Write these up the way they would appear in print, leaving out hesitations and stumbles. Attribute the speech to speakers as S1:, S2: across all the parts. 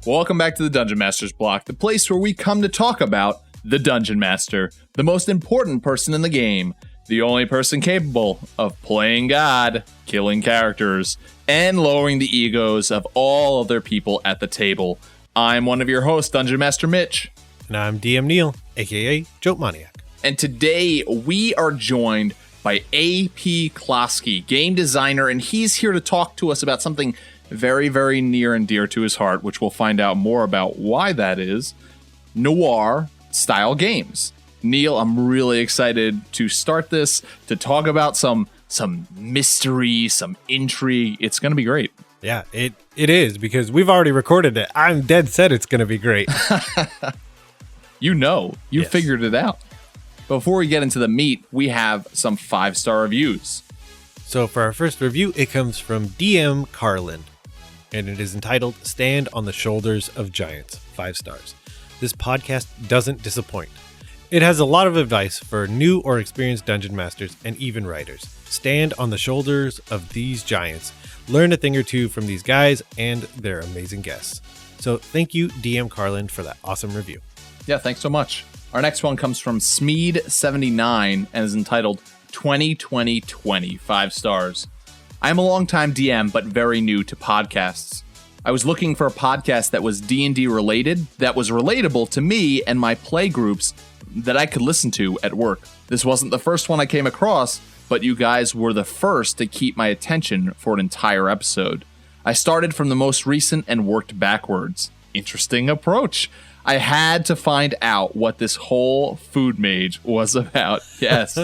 S1: Welcome back to the Dungeon Master's Block, the place where we come to talk about the Dungeon Master, the most important person in the game, the only person capable of playing God, killing characters, and lowering the egos of all other people at the table. I'm one of your hosts, Dungeon Master Mitch.
S2: And I'm DM Neal, aka Joke Maniac.
S1: And today we are joined by AP Klosky, game designer, and he's here to talk to us about something very, very near and dear to his heart, which we'll find out more about why that is, noir-style games. Neal, I'm really excited to start this, to talk about some mystery, some intrigue. It's going to be great.
S2: Yeah, it is, because we've already recorded it. I'm dead set it's going to be great.
S1: You
S2: Yes.
S1: figured it out. Before we get into the meat, we have some 5-star reviews.
S2: So for our first review, it comes from DM Carlin, and it is entitled Stand on the Shoulders of Giants, 5 stars. This podcast doesn't disappoint. It has a lot of advice for new or experienced dungeon masters and even writers. Stand on the shoulders of these giants. Learn a thing or two from these guys and their amazing guests. So thank you, DM Carlin, for that awesome review.
S1: Yeah, thanks so much. Our next one comes from Smeed79 and is entitled 202020, 5 stars. I am a longtime DM, but very new to podcasts. I was looking for a podcast that was D&D related, that was relatable to me and my play groups that I could listen to at work. This wasn't the first one I came across, but you guys were the first to keep my attention for an entire episode. I started from the most recent and worked backwards. Interesting approach. I had to find out what this whole food mage was about. Yes.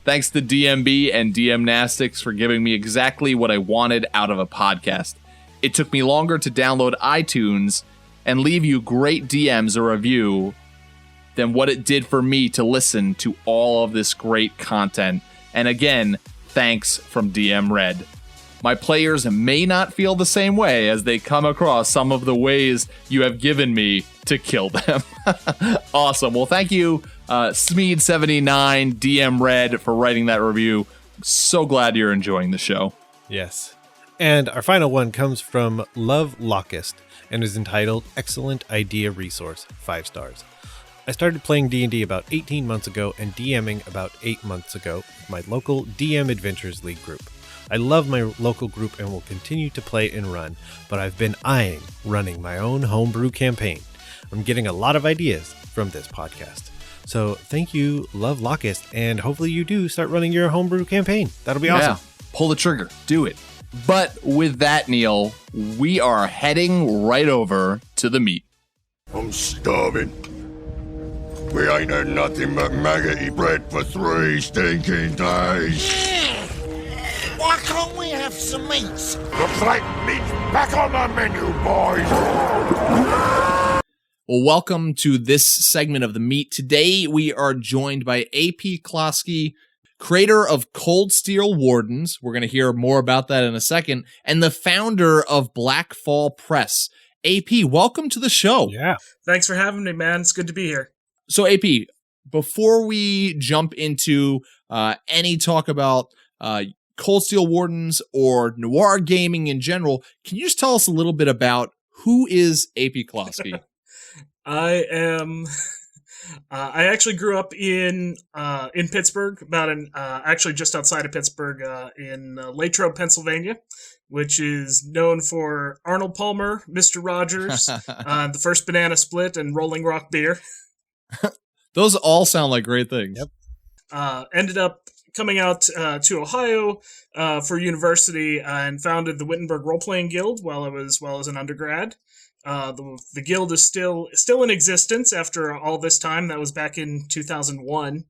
S1: Thanks to DMB and DMnastics for giving me exactly what I wanted out of a podcast. It took me longer to download iTunes and leave you great DMs a review than what it did for me to listen to all of this great content. And again, thanks from DM Red. My players may not feel the same way as they come across some of the ways you have given me to kill them. Awesome. Well, thank you, Smeed79, DM Red, for writing that review. So glad you're enjoying the show.
S2: Yes. And our final one comes from Love Locust and is entitled Excellent Idea Resource, 5 stars. I started playing D&D about 18 months ago and DMing about 8 months ago with my local DM Adventures League group. I love my local group and will continue to play and run, but I've been eyeing running my own homebrew campaign. I'm getting a lot of ideas from this podcast. So thank you, Love Locust, and hopefully you do start running your homebrew campaign. That'll be awesome.
S1: Yeah, pull the trigger. Do it. But with that, Neal, we are heading right over to the meat.
S3: I'm starving. We ain't had nothing but maggoty bread for 3 stinking days.
S4: Why can't we have some meats?
S3: Looks like meat's back on the menu, boys.
S1: Well, welcome to this segment of the meat. Today, we are joined by AP Klosky, creator of Cold Steel Wardens. We're going to hear more about that in a second. And the founder of Black Fall Press. AP, welcome to the show.
S2: Yeah.
S5: Thanks for having me, man. It's good to be here.
S1: So, AP, before we jump into any talk about Cold Steel Wardens or Noir Gaming in general, can you just tell us a little bit about who is AP Klosky?
S5: I am. I actually grew up in Pittsburgh, actually just outside of Pittsburgh, in Latrobe, Pennsylvania, which is known for Arnold Palmer, Mr. Rogers, the first banana split, and Rolling Rock beer.
S1: Those all sound like great things.
S5: Yep. Ended up coming out to Ohio for university and founded the Wittenberg Role-Playing Guild while I was an undergrad. The guild is still in existence after all this time. That was back in 2001.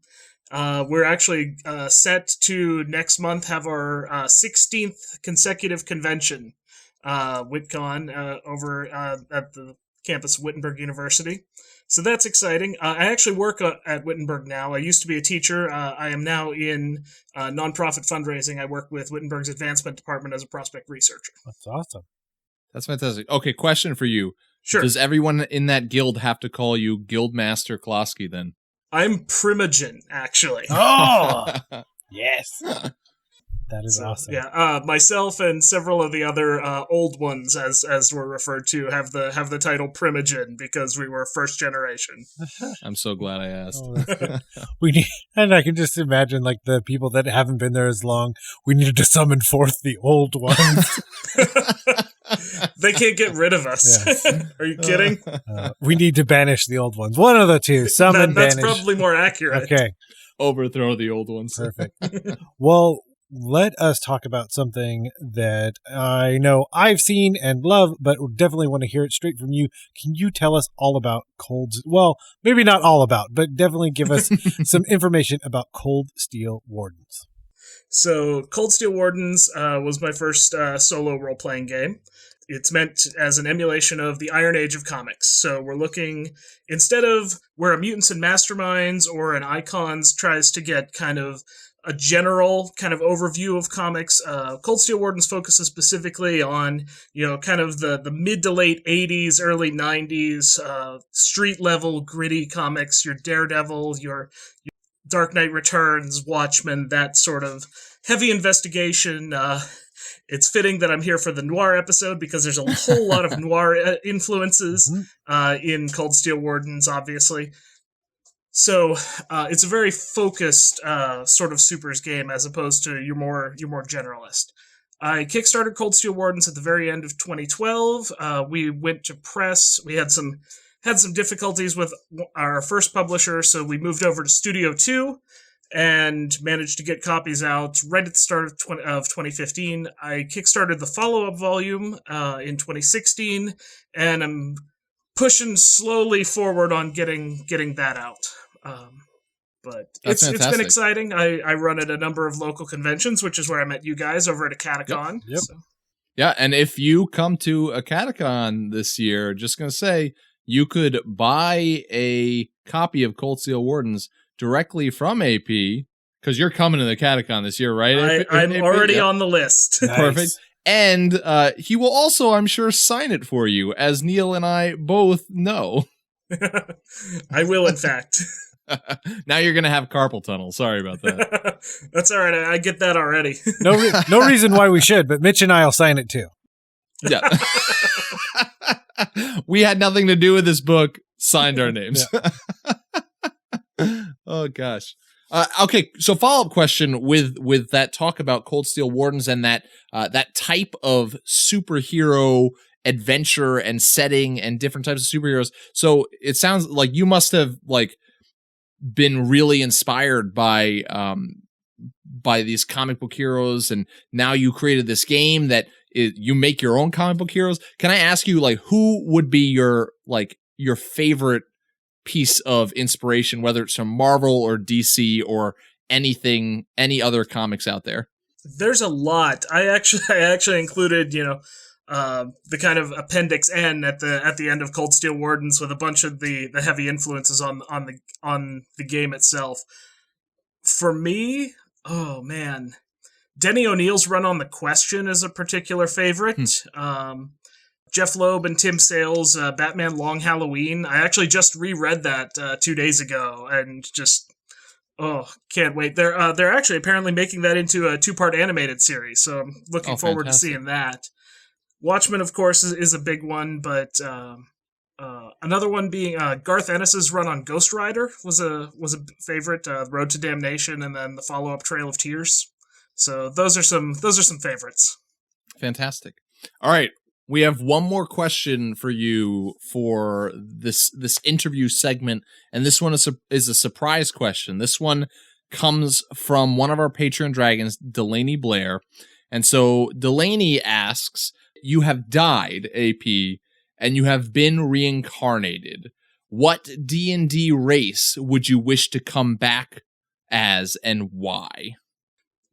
S5: We're actually set to next month have our 16th consecutive convention, WitCon, over at the campus of Wittenberg University. So that's exciting. I actually work at Wittenberg now. I used to be a teacher. I am now in nonprofit fundraising. I work with Wittenberg's advancement department as a prospect researcher.
S2: That's awesome.
S1: That's fantastic. Okay, question for you.
S5: Sure.
S1: Does everyone in that guild have to call you Guildmaster Klosky then?
S5: I'm Primogen, actually.
S2: Oh! Yes. That is awesome.
S5: Yeah, myself and several of the other old ones, as we're referred to, have the title Primogen because we were first generation.
S1: I'm so glad I asked.
S2: Oh, that's good. And I can just imagine like the people that haven't been there as long. We needed to summon forth the old ones.
S5: They can't get rid of us.
S2: Yes.
S5: Are you kidding?
S2: We need to banish the old ones. One of the two. Summon,
S5: That's
S2: banish.
S5: probably more accurate.
S2: Okay.
S1: Overthrow the old ones.
S2: Perfect. Well, let us talk about something that I know I've seen and love, but definitely want to hear it straight from you. Can you tell us all about well, maybe not all about, but definitely give us some information about Cold Steel Wardens.
S5: So, Cold Steel Wardens was my first solo role-playing game. It's meant as an emulation of the Iron Age of comics. So we're looking, instead of where a Mutants and Masterminds or an Icons tries to get kind of a general kind of overview of comics, Cold Steel Wardens focuses specifically on, kind of the mid to late 80s, early 90s, street level gritty comics, your Daredevil, your Dark Knight Returns, Watchmen, that sort of heavy investigation. It's fitting that I'm here for the noir episode because there's a whole lot of noir influences in Cold Steel Wardens, obviously. So it's a very focused sort of supers game as opposed to your more generalist. I kickstarted Cold Steel Wardens at the very end of 2012. We went to press. We had some difficulties with our first publisher, so we moved over to Studio 2. And managed to get copies out right at the start of 2015. I kickstarted the follow-up volume in 2016, and I'm pushing slowly forward on getting that out. But it's been exciting. I run at a number of local conventions, which is where I met you guys over at a Catacon.
S2: Yep.
S5: So.
S1: Yeah, and if you come to a Catacon this year, just going to say, you could buy a copy of Cold Steel Wardens directly from AP, because you're coming to the Catacon this year, right?
S5: I'm already on the list.
S2: Nice.
S1: Perfect. And he will also, I'm sure, sign it for you, as Neal and I both know.
S5: I will, in fact.
S1: Now you're going to have carpal tunnel. Sorry about that.
S5: That's all right. I get that already.
S2: No reason why we should, but Mitch and I will sign it too.
S1: Yeah. We had nothing to do with this book. Signed our names.
S2: Yeah.
S1: Oh gosh. Okay, so follow-up question with that talk about Cold Steel Wardens and that type of superhero adventure and setting and different types of superheroes. So it sounds like you must have been really inspired by these comic book heroes, and now you created this game that you make your own comic book heroes. Can I ask you, who would be your favorite piece of inspiration, whether it's from Marvel or DC or any other comics out there?
S5: There's a lot. I actually included, the kind of Appendix N at the end of Cold Steel Wardens with a bunch of the heavy influences on the game itself. For me, oh man, Denny O'Neill's run on The Question is a particular favorite. Jeff Loeb and Tim Sale's Batman Long Halloween. I actually just reread that 2 days ago and just can't wait. They're actually apparently making that into a 2-part animated series, so I'm looking forward to seeing that. Watchmen, of course, is a big one, but another one being Garth Ennis's run on Ghost Rider was a favorite. Road to Damnation, and then the follow-up Trail of Tears. So those are some favorites. Fantastic.
S1: All right. We have one more question for you for this interview segment, and this one is a surprise question. This one comes from one of our Patreon dragons, Delaney Blair. And so Delaney asks, you have died, AP, and you have been reincarnated. What D&D race would you wish to come back as, and why?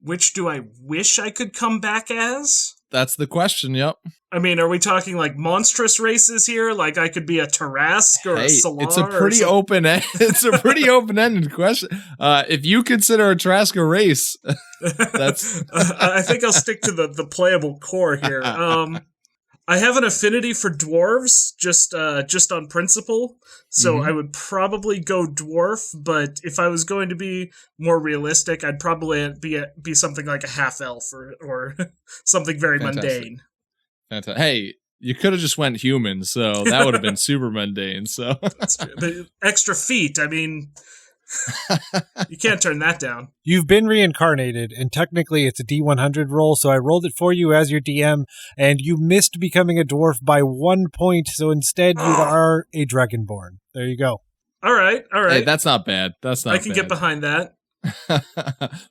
S5: Which do I wish I could come back as?
S1: That's the question, yep.
S5: I mean, are we talking monstrous races here? Like I could be a Tarrasque or a Solar?
S1: It's a pretty It's a pretty open-ended question. If you consider a Tarrasque a race, that's.
S5: I think I'll stick to the playable core here. I have an affinity for dwarves, just on principle. So I would probably go dwarf, but if I was going to be more realistic, I'd probably be something like a half elf or something very mundane.
S1: Fantastic. Hey, you could have just went human, so that would have been super mundane. So
S5: That's true. But extra feet, I mean, you can't turn that down.
S2: You've been reincarnated, and technically it's a D100 roll, so I rolled it for you as your DM, and you missed becoming a dwarf by 1 point, so instead you are a dragonborn. There you go.
S5: All right.
S1: hey, that's not bad. That's not
S5: I can get behind that.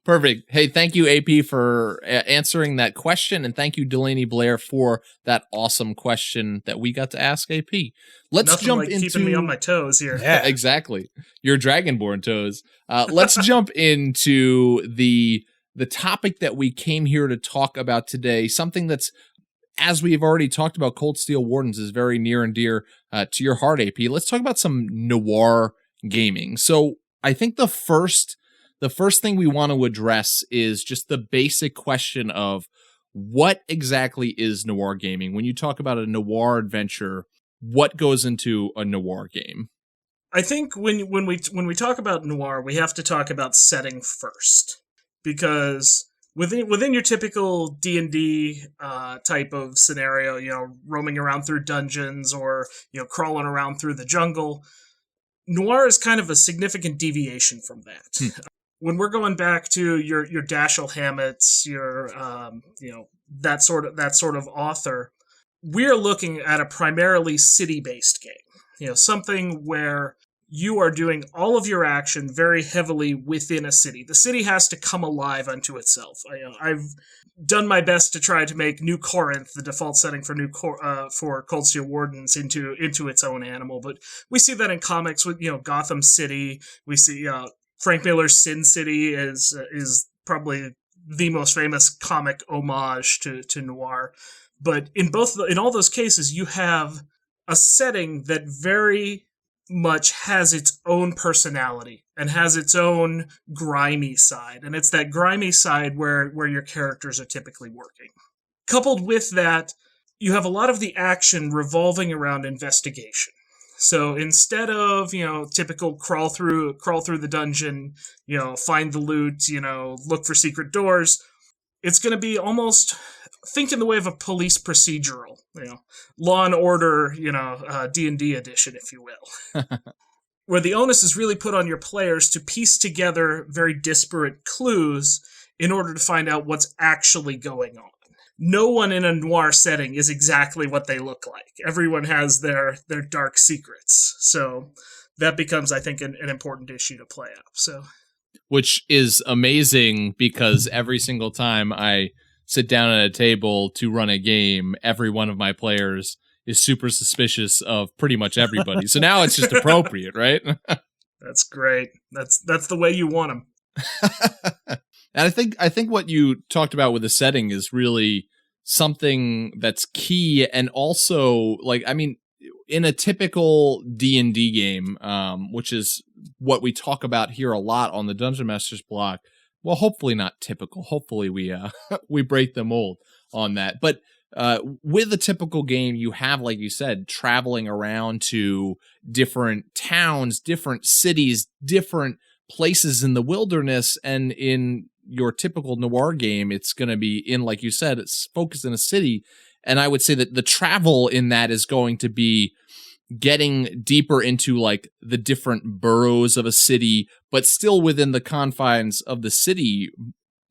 S1: Perfect. Hey, thank you, AP, for answering that question, and thank you, Delaney Blair, for that awesome question that we got to ask AP. Let's
S5: Nothing
S1: jump
S5: like
S1: into
S5: keeping me on my toes here.
S2: Yeah.
S1: exactly your Dragonborn toes. Let's jump into the topic that we came here to talk about today. Something that's, as we've already talked about, Cold Steel Wardens is very near and dear to your heart, AP. Let's talk about some noir gaming. So I think the first thing we want to address is just the basic question of what exactly is noir gaming? When you talk about a noir adventure, what goes into a noir game?
S5: I think when we talk about noir, we have to talk about setting first, because within your typical D&D type of scenario, roaming around through dungeons or crawling around through the jungle, noir is kind of a significant deviation from that. When we're going back to your Dashiell Hammett's, your that sort of author, we're looking at a primarily city-based game. Something where you are doing all of your action very heavily within a city. The city has to come alive unto itself. I've done my best to try to make New Corinth, the default setting for for Cold Steel Wardens, into its own animal. But we see that in comics with Gotham City. We see Frank Miller's Sin City is probably the most famous comic homage to noir. But in all those cases, you have a setting that very much has its own personality and has its own grimy side. And it's that grimy side where your characters are typically working. Coupled with that, you have a lot of the action revolving around investigation. So instead of, typical crawl through the dungeon, find the loot, look for secret doors, it's going to be almost, think in the way of a police procedural, Law and Order, D&D edition, if you will, where the onus is really put on your players to piece together very disparate clues in order to find out what's actually going on. No one in a noir setting is exactly what they look like. Everyone has their dark secrets. So that becomes, I think, an important issue to play up. So,
S1: which is amazing because every single time I sit down at a table to run a game, every one of my players is super suspicious of pretty much everybody. So now it's just appropriate, right?
S5: That's great. That's the way you want them.
S1: And I think what you talked about with the setting is really something that's key, and also, in a typical D&D game, which is what we talk about here a lot on the Dungeon Masters block. Well, hopefully not typical. Hopefully we break the mold on that. But with a typical game, you have, like you said, traveling around to different towns, different cities, different places in the wilderness, and in your typical noir game, it's going to be in, like you said, it's focused in a city. And I would say that the travel in that is going to be getting deeper into the different boroughs of a city, but still within the confines of the city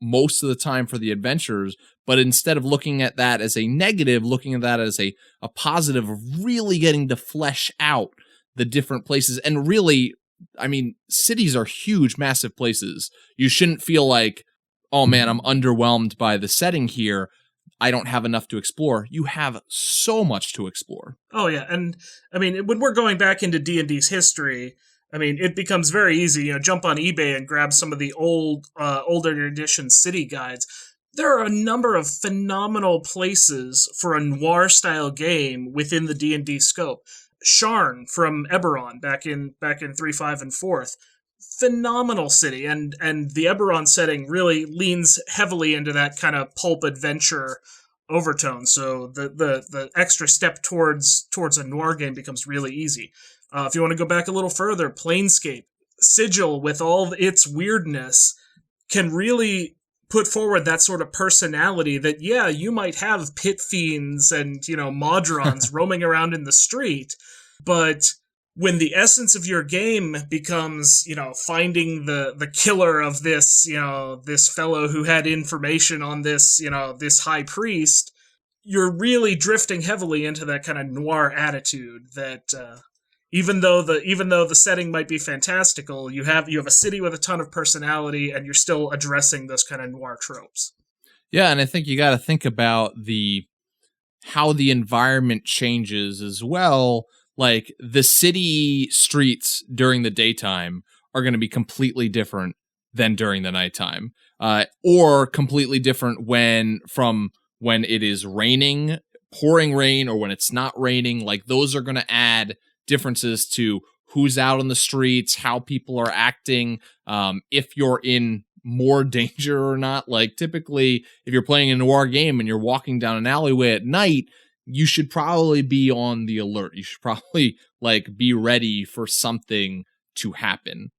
S1: most of the time for the adventurers. But instead of looking at that as a negative, looking at that as a positive of really getting to flesh out the different places. And really, cities are huge, massive places. You shouldn't feel like, oh man, I'm underwhelmed by the setting here. I don't have enough to explore. You have so much to explore.
S5: Oh yeah, and when we're going back into D&D's history, it becomes very easy. Jump on eBay and grab some of the older edition city guides. There are a number of phenomenal places for a noir-style game within the D&D scope. Sharn from Eberron back in 3, 5, and 4th. Phenomenal city, and the Eberron setting really leans heavily into that kind of pulp adventure overtone. So the extra step towards a noir game becomes really easy. If you want to go back a little further, Planescape, Sigil with all its weirdness can really put forward that sort of personality that, yeah, you might have pit fiends and, Modrons roaming around in the street, but when the essence of your game becomes, finding the killer of this, this fellow who had information on this, this high priest, you're really drifting heavily into that kind of noir attitude that, even though the setting might be fantastical, you have a city with a ton of personality, and you're still addressing those kind of noir tropes.
S1: Yeah, and I think you got to think about how the environment changes as well. Like, the city streets during the daytime are going to be completely different than during the nighttime, or completely different from when it is raining, pouring rain, or when it's not raining. Like, those are going to add differences to who's out on the streets, how people are acting, if you're in more danger or not. Like, typically, if you're playing a noir game and you're walking down an alleyway at night, you should probably be on the alert. You should probably be ready for something to happen.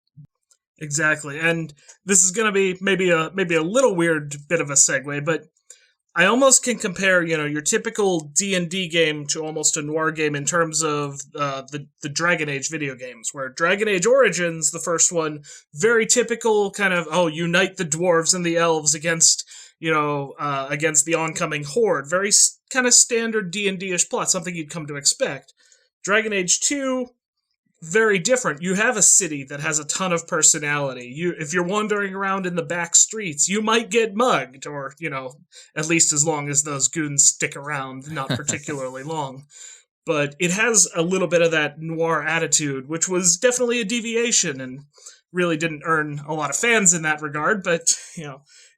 S5: Exactly. And this is going to be maybe a little weird bit of a segue, but I almost can compare, your typical D&D game to almost a noir game in terms of the Dragon Age video games, where Dragon Age Origins, the first one, very typical kind of, unite the dwarves and the elves against the oncoming horde. Very kind of standard D&D-ish plot, something you'd come to expect. Dragon Age 2, very different. You have a city that has a ton of personality. If you're wandering around in the back streets, you might get mugged, or, at least as long as those goons stick around, not particularly long. But it has a little bit of that noir attitude, which was definitely a deviation and really didn't earn a lot of fans in that regard. But,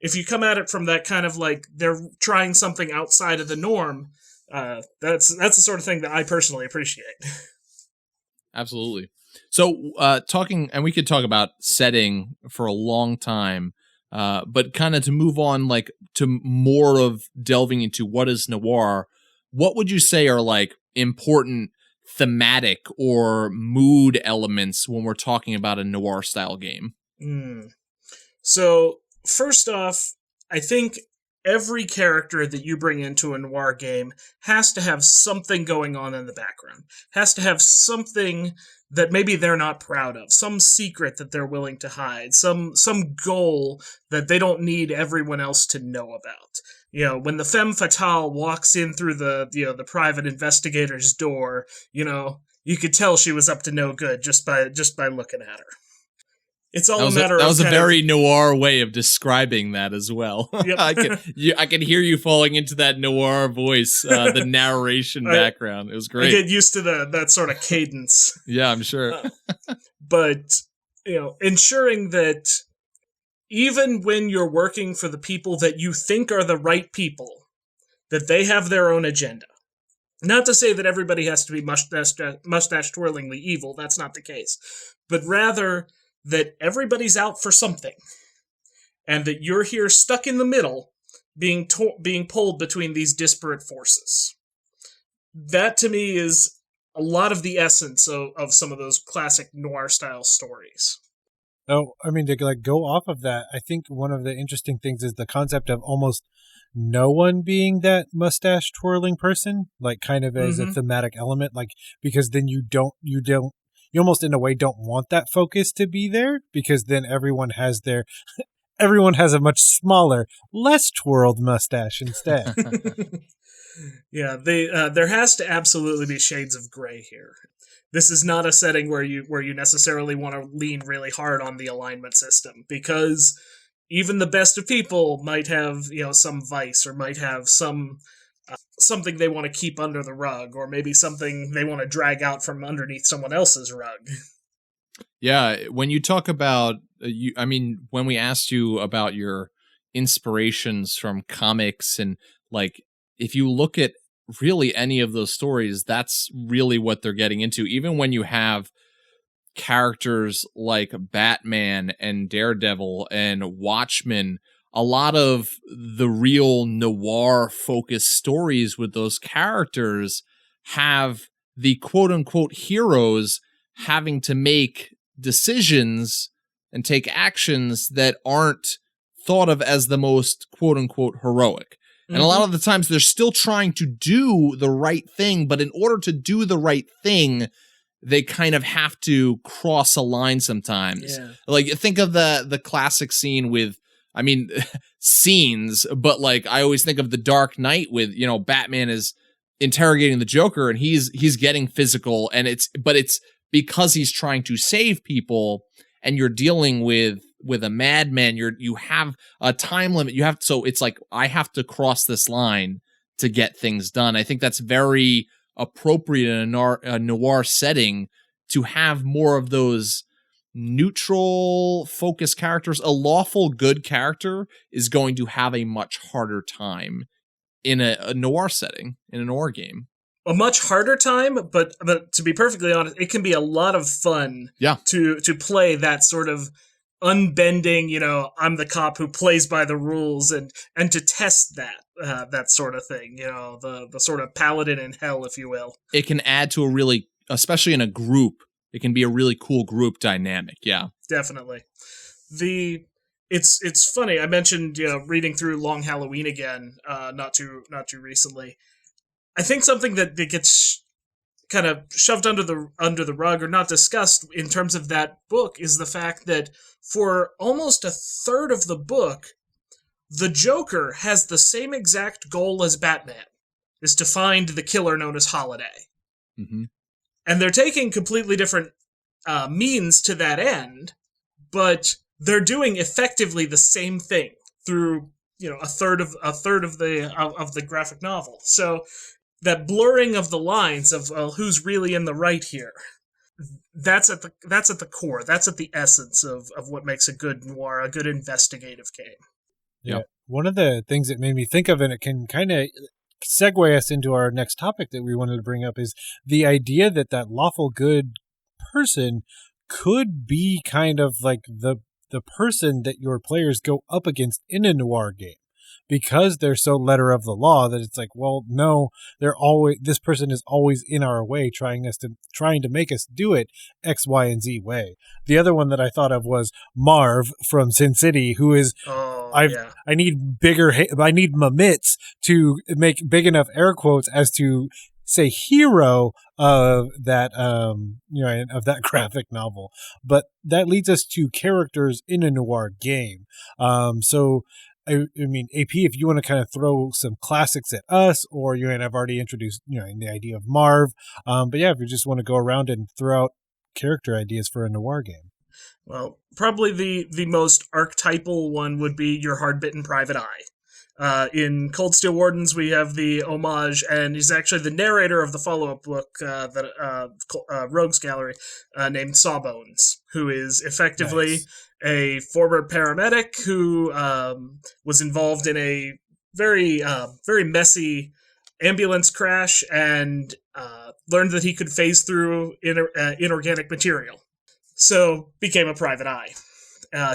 S5: if you come at it from that kind of they're trying something outside of the norm, that's the sort of thing that I personally appreciate.
S1: Absolutely. So we could talk about setting for a long time, but kind of to move on to more of delving into what is noir, what would you say are important thematic or mood elements when we're talking about a noir style game?
S5: So first off, I think every character that you bring into a noir game has to have something going on in the background, has to have something that maybe they're not proud of, some secret that they're willing to hide, some goal that they don't need everyone else to know about. When the femme fatale walks in through the private investigator's door, you could tell she was up to no good just by looking at her. It's all a matter of...
S1: That was a very noir way of describing that as well.
S5: Yep.
S1: I can hear you falling into that noir voice, the narration background. It was great.
S5: I get used to that sort of cadence.
S1: Yeah, I'm sure.
S5: But, ensuring that even when you're working for the people that you think are the right people, that they have their own agenda. Not to say that everybody has to be mustache-twirlingly evil. That's not the case. But rather that everybody's out for something, and that you're here stuck in the middle, being pulled between these disparate forces. That, to me, is a lot of the essence of some of those classic noir-style stories.
S2: Oh, I mean, to go off of that, I think one of the interesting things is the concept of almost no one being that mustache twirling person, kind of as a thematic element, because then you almost in a way don't want that focus to be there, because then everyone has a much smaller, less twirled mustache instead.
S5: Yeah, there has to absolutely be shades of gray here. This is not a setting where you necessarily want to lean really hard on the alignment system, because even the best of people might have, some vice, or might have something they want to keep under the rug, or maybe something they want to drag out from underneath someone else's rug.
S1: Yeah, when you talk about, when we asked you about your inspirations from comics, and if you look at really any of those stories, that's really what they're getting into. Even when you have characters like Batman and Daredevil and Watchmen, a lot of the real noir focused stories with those characters have the quote unquote heroes having to make decisions and take actions that aren't thought of as the most quote unquote heroic. And a lot of the times they're still trying to do the right thing, but in order to do the right thing, they kind of have to cross a line sometimes. Yeah. Like, think of the classic scene with, I mean, scenes, but like, I always think of The Dark Knight with, you know, Batman is interrogating the Joker and he's getting physical, and it's because he's trying to save people, and you're dealing with a madman. You have a time limit. So it's like, I have to cross this line to get things done. I think that's very appropriate in a noir setting, to have more of those neutral focused characters. A lawful good character is going to have a much harder time in a noir setting, in a noir game.
S5: A much harder time, but to be perfectly honest, it can be a lot of fun to play that sort of unbending, you know, I'm the cop who plays by the rules, and to test that sort of thing, you know, the sort of paladin in hell, if you will. It
S1: can add to a really, especially in a group, it can be a really cool group dynamic. Yeah, definitely.
S5: It's funny. I mentioned, you know, reading through Long Halloween again, not too recently. I think something that gets kind of shoved under the rug or not discussed in terms of that book is the fact that for almost a third of the book, the Joker has the same exact goal as Batman, is to find the killer known as Holiday. Mm-hmm. And they're taking completely different means to that end, but they're doing effectively the same thing through, you know, a third of the graphic novel. So that blurring of the lines of who's really in the right here, that's at the core, that's at the essence of what makes a good noir, a good investigative game.
S2: Yeah. One of the things that made me think of, and it can kind of segue us into our next topic that we wanted to bring up, is the idea that lawful good person could be kind of like the person that your players go up against in a noir game, because they're so letter of the law that it's like, well, no, this person is always in our way, trying to make us do it X, Y, and Z way. The other one that I thought of was Marv from Sin City, who is, I need my mitts to make big enough air quotes as to say hero of that, of that graphic novel. But that leads us to characters in a noir game. So I mean, AP, if you want to kind of throw some classics at us, or I've already introduced, the idea of Marv. But yeah, if you just want to go around and throw out character ideas for a noir game.
S5: Well, probably the most archetypal one would be your hard-bitten Private Eye. In Cold Steel Wardens, we have the homage, and he's actually the narrator of the follow-up book, Rogues Gallery, named Sawbones, who is effectively a former paramedic who was involved in a very messy ambulance crash and learned that he could phase through inorganic material. So became a Private Eye.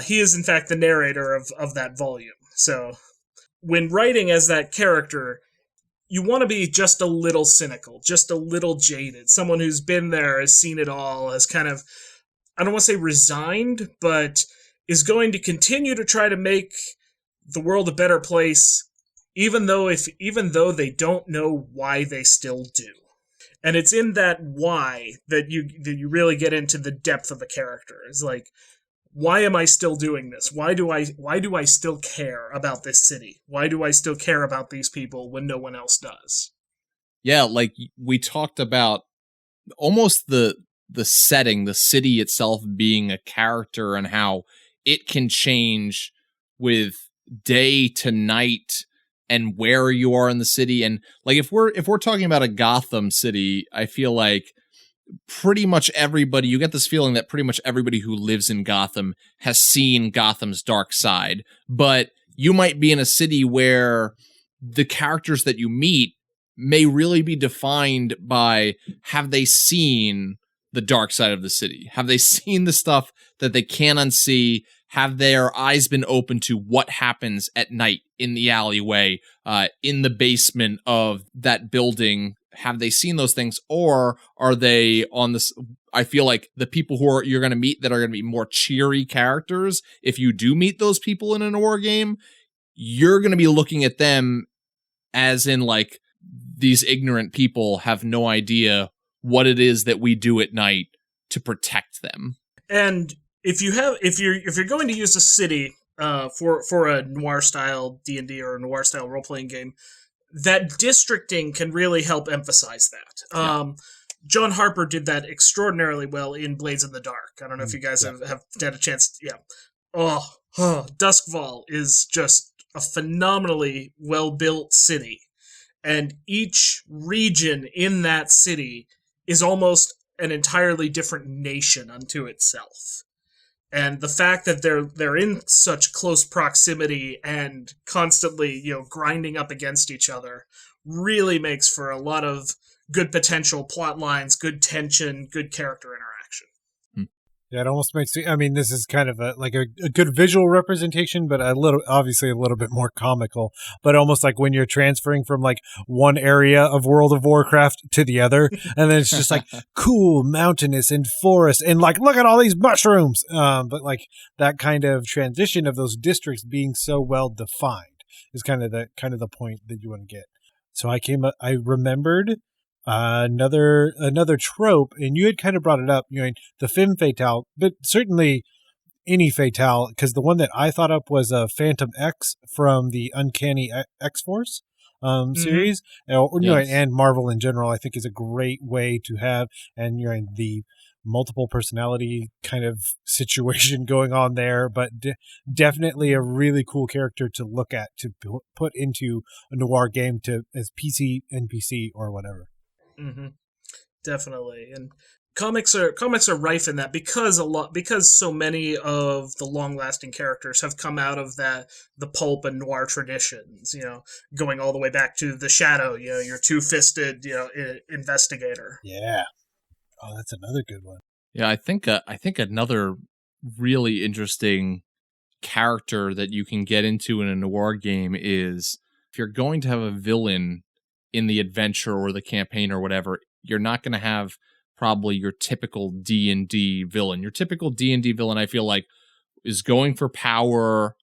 S5: He is, in fact, the narrator of that volume. So when writing as that character, you want to be just a little cynical, just a little jaded. Someone who's been there, has seen it all, has kind of, I don't want to say resigned, but is going to continue to try to make the world a better place, even though they don't know why they still do. And it's in that why that you really get into the depth of the character. It's like, why am I still doing this? Why do I still care about this city? Why do I still care about these people when no one else does?
S1: Yeah, like we talked about almost the setting, the city itself being a character, and how it can change with day to night and where you are in the city. And like if we're talking about a Gotham City, I feel like pretty much everybody, you get this feeling that pretty much everybody who lives in Gotham has seen Gotham's dark side. But you might be in a city where the characters that you meet may really be defined by, have they seen the dark side of the city? Have they seen the stuff that they can't unsee? Have their eyes been open to what happens at night in the alleyway, in the basement of that building? Have they seen those things, or are they on this? I feel like the people you're going to meet that are going to be more cheery characters, if you do meet those people in a noir game, you're going to be looking at them as in like, these ignorant people have no idea what it is that we do at night to protect them.
S5: And if you're going to use a city for a noir style D&D or a noir style role playing game, that districting can really help emphasize that.
S1: Yeah.
S5: John Harper did that extraordinarily well in Blades in the Dark. I don't know if you guys have had a chance. Yeah. Duskfall is just a phenomenally well-built city. And each region in that city is almost an entirely different nation unto itself. And the fact that they're in such close proximity and constantly, grinding up against each other really makes for a lot of good potential plot lines, good tension, good character interaction.
S2: Yeah, it almost makes me, I mean, this is kind of a good visual representation, but obviously a little bit more comical, but almost like when you're transferring from like one area of World of Warcraft to the other, and then it's just like cool, mountainous and forest, and like, look at all these mushrooms. But like that kind of transition of those districts being so well defined is kind of the point that you want to get. So I remembered another trope, and you had kind of brought it up, the femme fatale, but certainly any fatale, because the one that I thought up was a Phantom X from the Uncanny X-Force series,
S1: Yes.
S2: and Marvel in general, I think is a great way to have, and the multiple personality kind of situation going on there, but definitely a really cool character to look at, to put into a noir game as PC, NPC, or whatever.
S5: Mm-hmm. Definitely, and comics are rife in that because so many of the long-lasting characters have come out of the pulp and noir traditions. Going all the way back to the Shadow. Your two-fisted investigator.
S2: Yeah. Oh, that's another good one.
S1: Yeah, I think another really interesting character that you can get into in a noir game is, if you're going to have a villain in the adventure or the campaign or whatever, you're not going to have probably your typical D&D villain. Your typical D&D villain, I feel like, is going for power,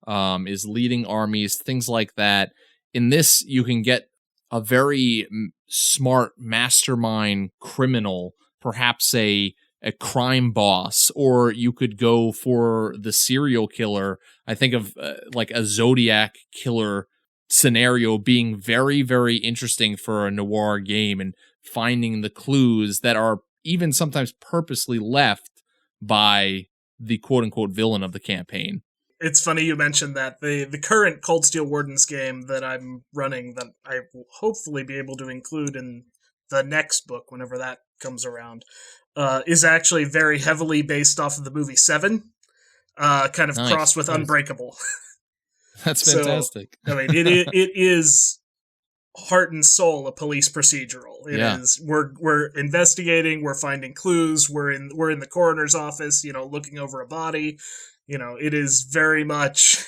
S1: is leading armies, things like that. In this, you can get a very smart mastermind criminal, perhaps a crime boss, or you could go for the serial killer. I think of like a Zodiac killer scenario being very, very interesting for a noir game, and finding the clues that are even sometimes purposely left by the quote-unquote villain of the campaign.
S5: It's funny you mentioned that. The current Cold Steel Wardens game that I'm running, that I will hopefully be able to include in the next book whenever that comes around, is actually very heavily based off of the movie Seven, kind of crossed with Unbreakable.
S1: That's fantastic.
S5: So, I mean, it is heart and soul a police procedural. It is. We're investigating. We're finding clues. We're in the coroner's office. Looking over a body. It is very much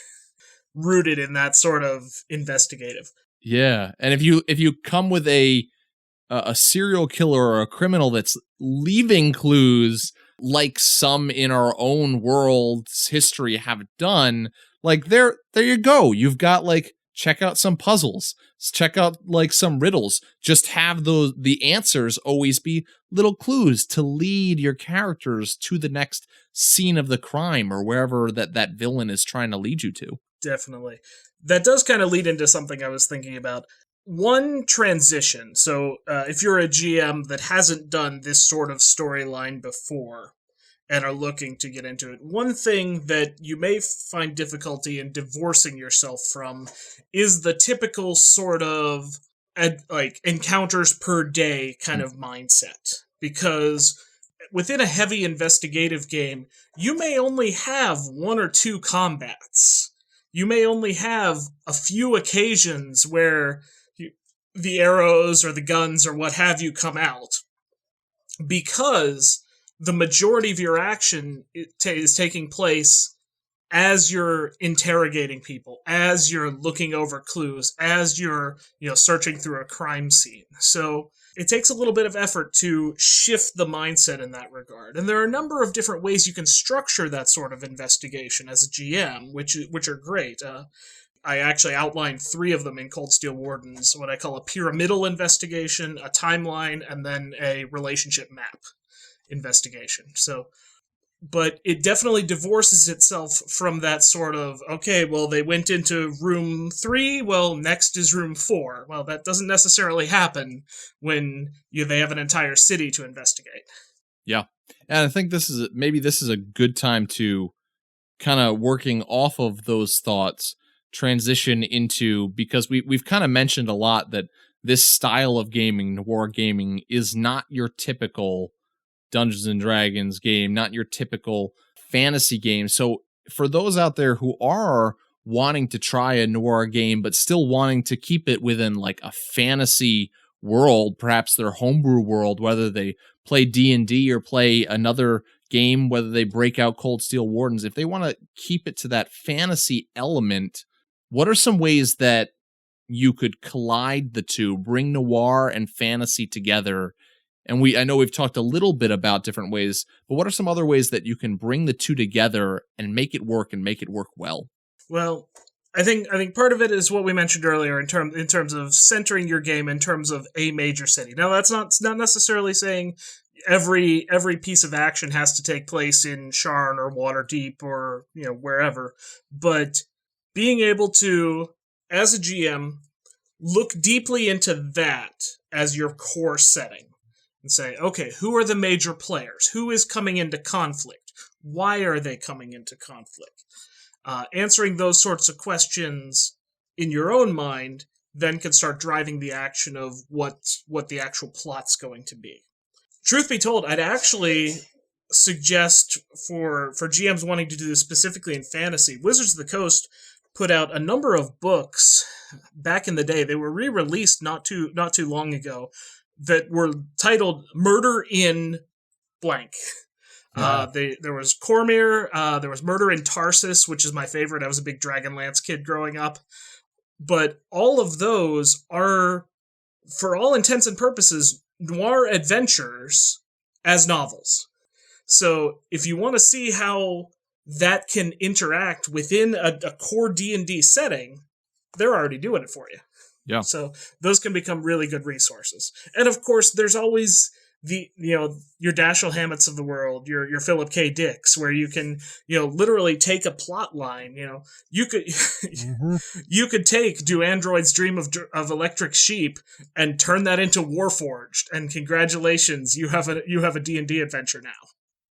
S5: rooted in that sort of investigative.
S1: Yeah, and if you come with a serial killer or a criminal that's leaving clues, like some in our own world's history have done, like there you go. You've got like, check out some puzzles, check out like some riddles. Just have the answers always be little clues to lead your characters to the next scene of the crime or wherever that villain is trying to lead you to.
S5: Definitely. That does kind of lead into something I was thinking about. One transition. So if you're a GM that hasn't done this sort of storyline before and are looking to get into it, one thing that you may find difficulty in divorcing yourself from is the typical sort of like encounters per day kind of mindset. Because within a heavy investigative game, you may only have one or two combats. You may only have a few occasions where the arrows or the guns or what have you come out, because the majority of your action is taking place as you're interrogating people, as you're looking over clues, as you're, searching through a crime scene. So it takes a little bit of effort to shift the mindset in that regard. And there are a number of different ways you can structure that sort of investigation as a GM, which are great. I actually outlined 3 of them in Cold Steel Wardens, what I call a pyramidal investigation, a timeline, and then a relationship map investigation. But it definitely divorces itself from that sort of, okay, well, they went into room 3, well, next is room 4. Well, that doesn't necessarily happen when they have an entire city to investigate.
S1: Yeah. And I think this is a good time to kind of, working off of those thoughts, transition into, because we've kind of mentioned a lot that this style of gaming, noir gaming, is not your typical Dungeons and Dragons game, not your typical fantasy game. So for those out there who are wanting to try a noir game, but still wanting to keep it within like a fantasy world, perhaps their homebrew world, whether they play D&D or play another game, whether they break out Cold Steel Wardens, if they want to keep it to that fantasy element, what are some ways that you could collide the two, bring noir and fantasy together? And I know we've talked a little bit about different ways, but what are some other ways that you can bring the two together and make it work well?
S5: Well, I think part of it is what we mentioned earlier in terms of centering your game in terms of a major city. Now, that's not necessarily saying every piece of action has to take place in Sharn or Waterdeep or wherever, but being able to, as a GM, look deeply into that as your core setting. And say, okay, who are the major players? Who is coming into conflict? Why are they coming into conflict? Answering those sorts of questions in your own mind then can start driving the action of what the actual plot's going to be. Truth be told, I'd actually suggest for GMs wanting to do this specifically in fantasy, Wizards of the Coast put out a number of books back in the day. They were re-released not too long ago, that were titled Murder in Blank. There was Cormyr, there was Murder in Tarsus, which is my favorite. I was a big Dragonlance kid growing up. But all of those are, for all intents and purposes, noir adventures as novels. So if you want to see how that can interact within a core D&D setting, they're already doing it for you.
S1: Yeah.
S5: So those can become really good resources. And of course, there's always your Dashiell Hammetts of the world, your Philip K. Dicks, where you can, literally take a plot line. You could, you could take Do Androids Dream of Electric Sheep and turn that into Warforged. And congratulations, you have a D&D adventure now.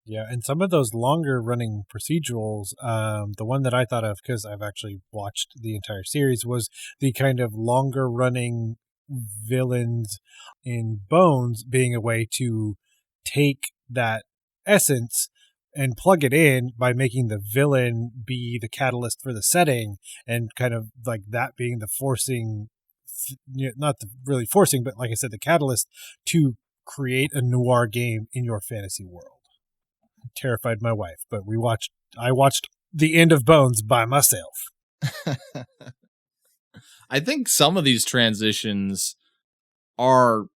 S2: Yeah, and some of those longer running procedurals, the one that I thought of, because I've actually watched the entire series, was the kind of longer running villains in Bones being a way to take that essence and plug it in by making the villain be the catalyst for the setting, and kind of like that being the forcing, not the really forcing, but like I said, the catalyst to create a noir game in your fantasy world. Terrified my wife, but I watched the end of Bones by myself.
S1: I think some of these transitions are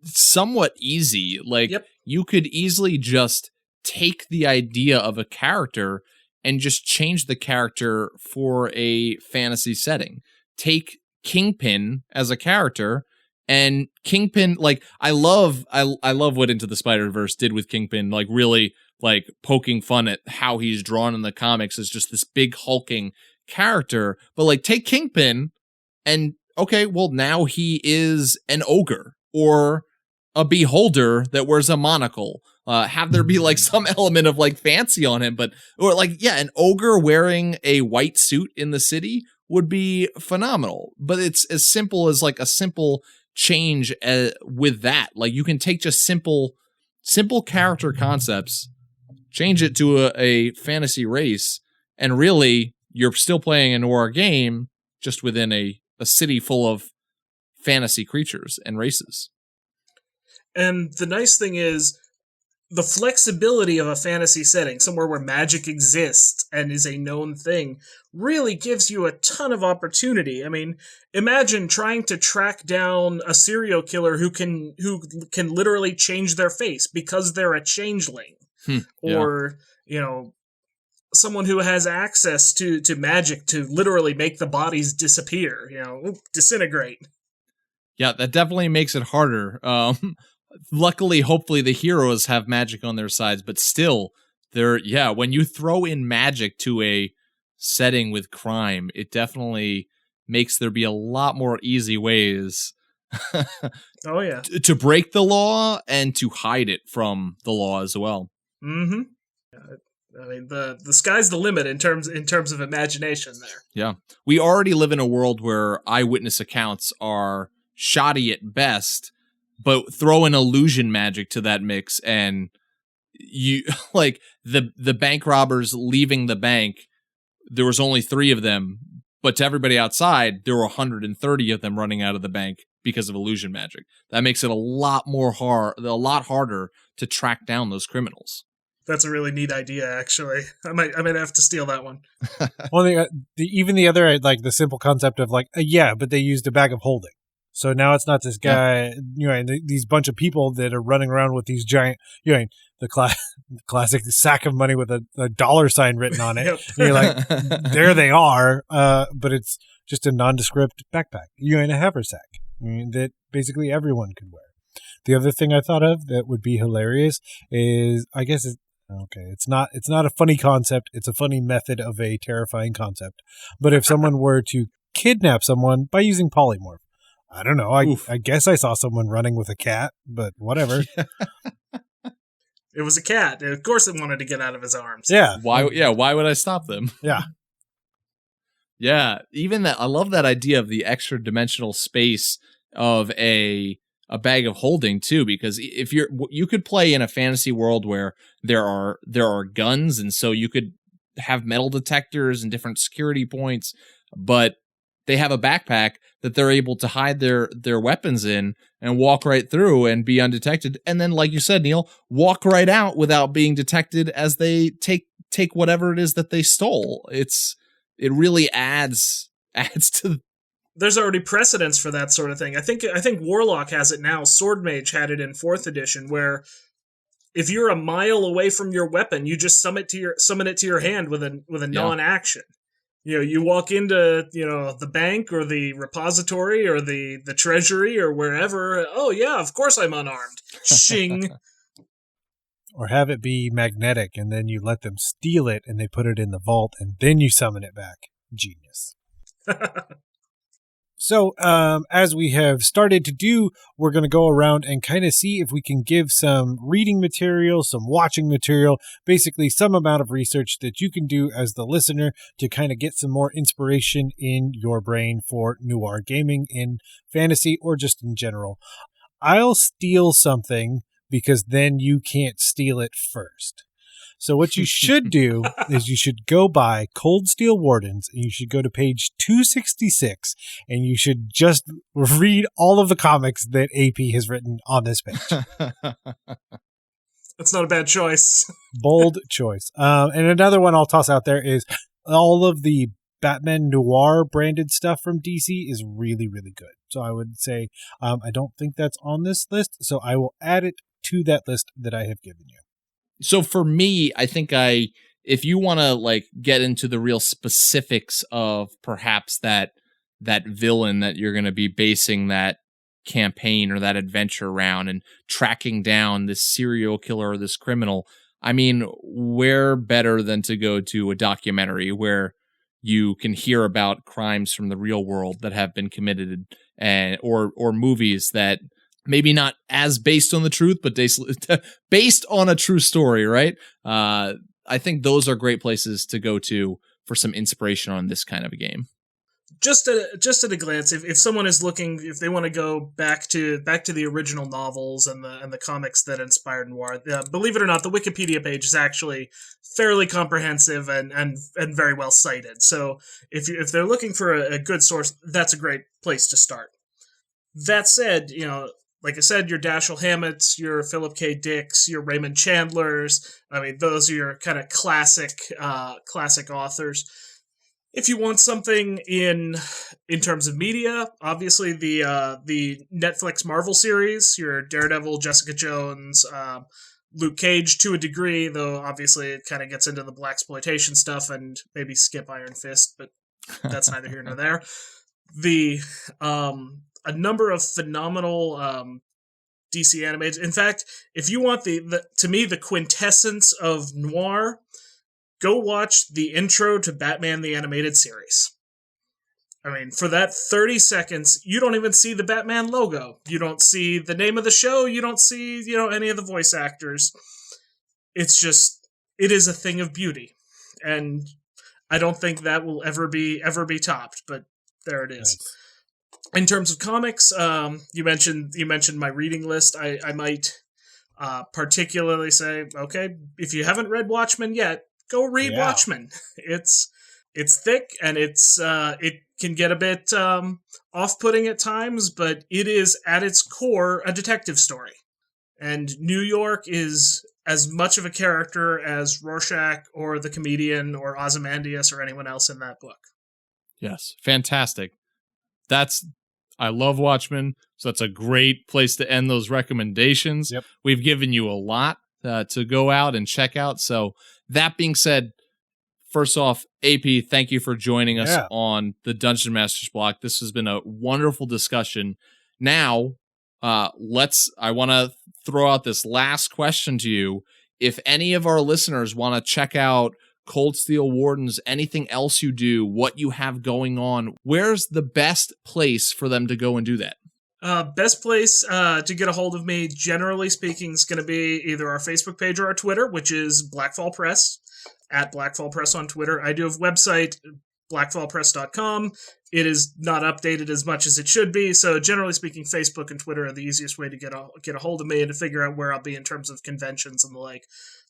S1: somewhat easy. Like, You could easily just take the idea of a character and just change the character for a fantasy setting. Take Kingpin as a character. And Kingpin, like, I love what Into the Spider-Verse did with Kingpin, like really like poking fun at how he's drawn in the comics as just this big hulking character. But like, take Kingpin and okay, well, now he is an ogre or a beholder that wears a monocle. Have there be like some element of like fancy on him, or an ogre wearing a white suit in the city would be phenomenal. But it's as simple as like a simple change with that. Like, you can take just simple character concepts, change it to a fantasy race, and really you're still playing a noir game just within a city full of fantasy creatures and races.
S5: And the nice thing is, the flexibility of a fantasy setting, somewhere where magic exists and is a known thing, really gives you a ton of opportunity. I mean, imagine trying to track down a serial killer who can literally change their face because they're a changeling. Or, someone who has access to magic to literally make the bodies disappear, disintegrate.
S1: Yeah, that definitely makes it harder. Luckily, hopefully the heroes have magic on their sides, but still, when you throw in magic to a setting with crime, it definitely makes there be a lot more easy ways
S5: oh yeah,
S1: to break the law and to hide it from the law as well.
S5: Mm-hmm. I mean, the sky's the limit in terms of imagination there.
S1: Yeah. We already live in a world where eyewitness accounts are shoddy at best, but throw in illusion magic to that mix, and you like the bank robbers leaving the bank, there was only 3 of them, but to everybody outside, there were 130 of them running out of the bank because of illusion magic. That makes it a lot harder to track down those criminals.
S5: That's a really neat idea, actually. I might have to steal that one.
S2: Well, even the other, like the simple concept of like, but they used a bag of holding. So now it's not this guy, these bunch of people that are running around with these giant, the classic sack of money with a dollar sign written on it.
S5: Yep.
S2: And you're like, there they are, but it's just a nondescript backpack, and a haversack that basically everyone could wear. The other thing I thought of that would be hilarious is, I guess it's not a funny concept. It's a funny method of a terrifying concept. But if someone were to kidnap someone by using polymorph, I don't know. I guess I saw someone running with a cat, but whatever.
S5: It was a cat. Of course it wanted to get out of his arms.
S2: Yeah.
S1: Why would I stop them?
S2: Yeah.
S1: Yeah. Even that, I love that idea of the extra dimensional space of a bag of holding too, because if you could play in a fantasy world where there are guns, and so you could have metal detectors and different security points, but they have a backpack that they're able to hide their weapons in and walk right through and be undetected. And then, like you said, Neal, walk right out without being detected as they take whatever it is that they stole. It really adds to.
S5: There's already precedence for that sort of thing. I think Warlock has it now. Sword Mage had it in 4th edition, where if you're a mile away from your weapon, you just summon it to your hand with a non-action. You walk into, the bank or the repository or the treasury or wherever. Oh, yeah, of course I'm unarmed. Shing.
S2: Or have it be magnetic, and then you let them steal it, and they put it in the vault, and then you summon it back. Genius. So, as we have started to do, we're going to go around and kind of see if we can give some reading material, some watching material, basically some amount of research that you can do as the listener to kind of get some more inspiration in your brain for Noir Gaming in fantasy or just in general. I'll steal something because then you can't steal it first. So what you should do is you should go buy Cold Steel Wardens, and you should go to page 266, and you should just read all of the comics that AP has written on this page.
S5: That's not a bad choice.
S2: Bold choice. And another one I'll toss out there is all of the Batman Noir branded stuff from DC is really, really good. So I would say I don't think that's on this list, so I will add it to that list that I have given you.
S1: So for me, I think if you want to get into the real specifics of perhaps that villain that you're going to be basing that campaign or that adventure around and tracking down this serial killer or this criminal, I mean, where better than to go to a documentary where you can hear about crimes from the real world that have been committed, or movies that maybe not as based on the truth, but based on a true story, right? I think those are great places to go to for some inspiration on this kind of a game.
S5: Just at a glance, if someone is looking, if they want to go back to the original novels and the comics that inspired Noir, believe it or not, the Wikipedia page is actually fairly comprehensive and very well cited. So if they're looking for a good source, that's a great place to start. That said, like I said, your Dashiell Hammetts, your Philip K. Dicks, your Raymond Chandlers. I mean, those are your kind of classic authors. If you want something in terms of media, obviously the Netflix Marvel series, your Daredevil, Jessica Jones, Luke Cage to a degree, though obviously it kind of gets into the blaxploitation stuff, and maybe skip Iron Fist, but that's neither here nor there. A number of phenomenal DC animated. In fact, if you want to me the quintessence of noir, go watch the intro to Batman the Animated Series. I mean, for that 30 seconds, you don't even see the Batman logo. You don't see the name of the show. You don't see, any of the voice actors. It's just, it is a thing of beauty. And I don't think that will ever be topped, but there it is. Nice. In terms of comics, you mentioned my reading list. I might particularly say, okay, if you haven't read Watchmen yet, go read Watchmen. It's thick, and it can get a bit off-putting at times, but it is at its core a detective story. And New York is as much of a character as Rorschach or the Comedian or Ozymandias or anyone else in that book.
S1: Yes, fantastic. I love Watchmen, so that's a great place to end those recommendations.
S2: Yep.
S1: We've given you a lot to go out and check out. So that being said, first off, AP, thank you for joining us on the Dungeon Masters block. This has been a wonderful discussion. Now, I want to throw out this last question to you. If any of our listeners want to check out Cold Steel Wardens, anything else you do, what you have going on, where's the best place for them to go and do that?
S5: Best place to get a hold of me, generally speaking, is going to be either our Facebook page or our Twitter, which is Blackfall Press, at Blackfall Press on Twitter. I do have a website, blackfallpress.com. It is not updated as much as it should be, so generally speaking, Facebook and Twitter are the easiest way to get a hold of me and to figure out where I'll be in terms of conventions and the like.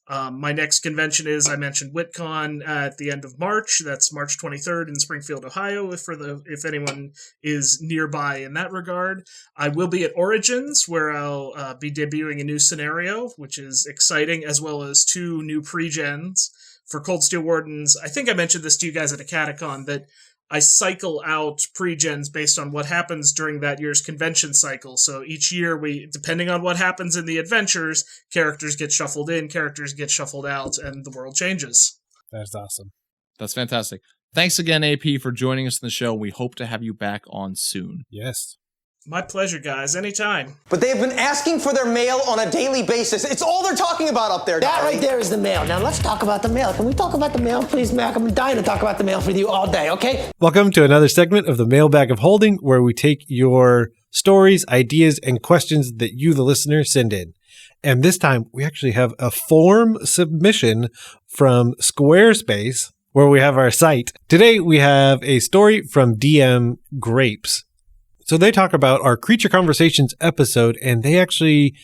S5: My next convention is, I mentioned WitCon at the end of March. That's March 23rd in Springfield, Ohio, if anyone is nearby in that regard. I will be at Origins, where I'll be debuting a new scenario, which is exciting, as well as 2 new pre-gens for Cold Steel Wardens. I think I mentioned this to you guys at a Catacon, that I cycle out pre-gens based on what happens during that year's convention cycle. So each year, depending on what happens in the adventures, characters get shuffled in, characters get shuffled out, and the world changes.
S2: That's awesome.
S1: That's fantastic. Thanks again, AP, for joining us in the show. We hope to have you back on soon.
S2: Yes.
S5: My pleasure, guys. Anytime.
S6: But they have been asking for their mail on a daily basis. It's all they're talking about up there.
S4: That right there is the mail. Now let's talk about the mail. Can we talk about the mail, please, Mac? I'm dying to talk about the mail with you all day, okay?
S2: Welcome to another segment of the Mailbag of Holding, where we take your stories, ideas, and questions that you, the listener, send in. And this time, we actually have a form submission from Squarespace, where we have our site. Today, we have a story from DM Grapes. So they talk about our Creature Conversations episode, and they actually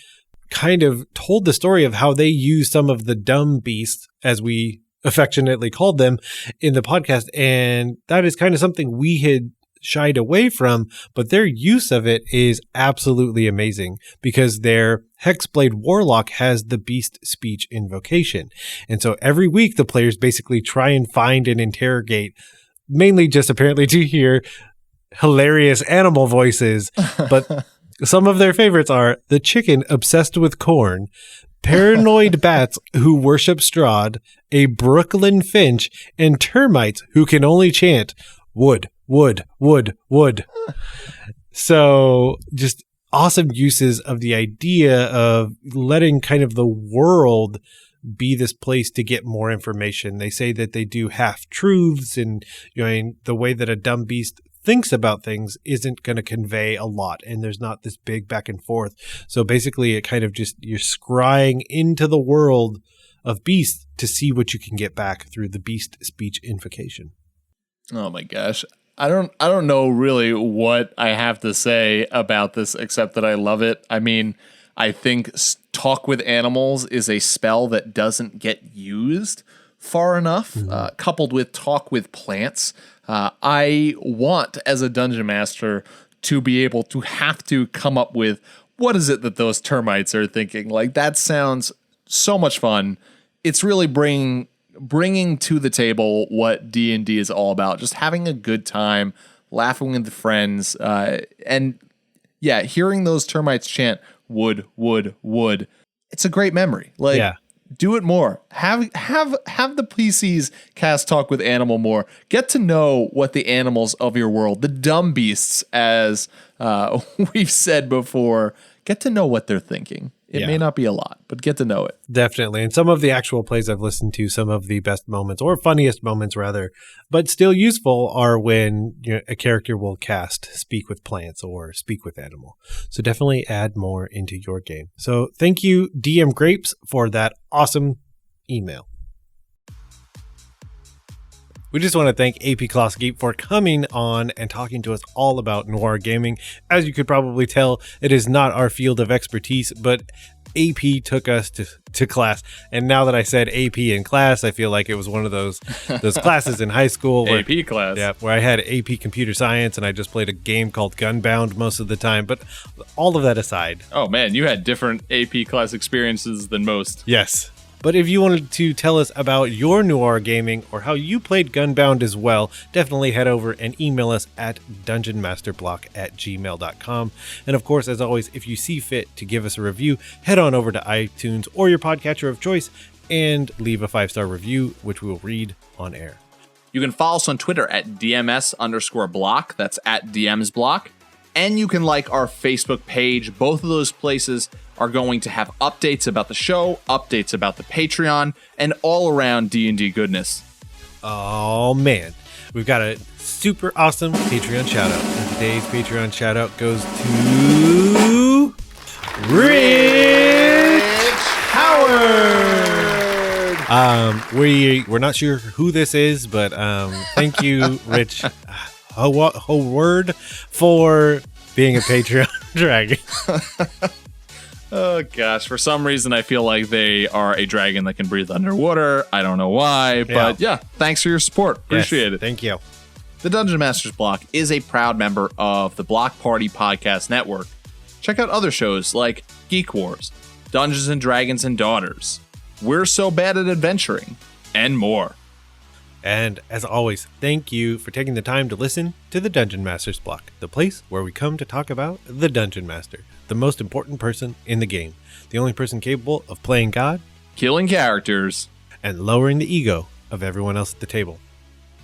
S2: kind of told the story of how they use some of the dumb beasts, as we affectionately called them, in the podcast. And that is kind of something we had shied away from, but their use of it is absolutely amazing because their Hexblade Warlock has the beast speech invocation. And so every week the players basically try and find and interrogate, mainly just apparently to hear hilarious animal voices, but some of their favorites are the chicken obsessed with corn, paranoid bats who worship Strahd, a Brooklyn finch, and termites who can only chant wood, wood, wood, wood. So just awesome uses of the idea of letting kind of the world be this place to get more information. They say that they do half-truths, and the way that a dumb beast thinks about things isn't going to convey a lot, and there's not this big back and forth. So basically it kind of just, you're scrying into the world of beasts to see what you can get back through the beast speech invocation.
S1: Oh my gosh. I don't know really what I have to say about this except that I love it. I mean, I think Talk with Animals is a spell that doesn't get used far enough, coupled with Talk with Plants. I want, as a dungeon master, to be able to have to come up with what is it that those termites are thinking? Like, that sounds so much fun. It's really bringing to the table what D&D is all about. Just having a good time, laughing with friends, and yeah, hearing those termites chant wood. It's a great memory. Like,
S2: Yeah.
S1: do it more. Have the PCs cast Talk with Animal more. Get to know what the animals of your world, the dumb beasts, as we've said before, get to know what they're thinking. It may not be a lot, but get to know it.
S2: Definitely. And some of the actual plays I've listened to, some of the best moments, or funniest moments rather, but still useful, are when a character will cast Speak with Plants or Speak with Animal. So definitely add more into your game. So thank you, DM Grapes, for that awesome email. We just want to thank AP Klosky for coming on and talking to us all about Noir Gaming. As you could probably tell, it is not our field of expertise, but AP took us to class. And now that I said AP in class, I feel like it was one of those classes in high school. Where,
S1: AP class.
S2: Yeah, where I had AP Computer Science and I just played a game called Gunbound most of the time. But all of that aside.
S1: Oh man, you had different AP class experiences than most.
S2: Yes. But if you wanted to tell us about your Noir Gaming or how you played Gunbound as well, definitely head over and email us at dungeonmasterblock@gmail.com. And of course, as always, if you see fit to give us a review, head on over to iTunes or your podcatcher of choice and leave a 5-star review, which we will read on air.
S1: You can follow us on Twitter at DMS_block. That's at DMs block. And you can like our Facebook page. Both of those places are going to have updates about the show, updates about the Patreon, and all around D&D goodness.
S2: Oh man, we've got a super awesome Patreon shout out. And today's Patreon shout out goes to Rich Howard. We're not sure who this is, but thank you, Rich Howard, for being a Patreon dragon.
S1: Oh gosh, for some reason I feel like they are a dragon that can breathe underwater. I don't know why, but yeah, thanks for your support. Appreciate it.
S2: Thank you.
S1: The Dungeon Masters Block is a proud member of the Block Party Podcast Network. Check out other shows like Geek Wars, Dungeons and Dragons and Daughters, We're So Bad at Adventuring, and more.
S2: And as always, thank you for taking the time to listen to the Dungeon Masters Block, the place where we come to talk about the Dungeon Master, the most important person in the game, the only person capable of playing God,
S1: killing characters,
S2: and lowering the ego of everyone else at the table.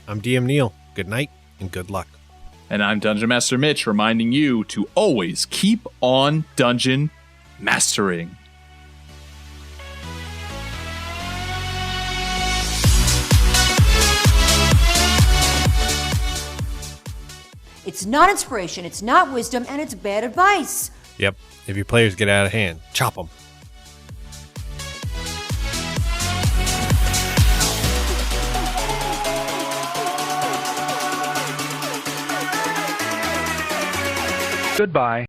S2: I'm DM Neal. Good night and good luck.
S1: And I'm Dungeon Master Mitch, reminding you to always keep on dungeon mastering.
S7: It's not inspiration, it's not wisdom, and it's bad advice.
S2: Yep, if your players get out of hand, chop them.
S8: Goodbye.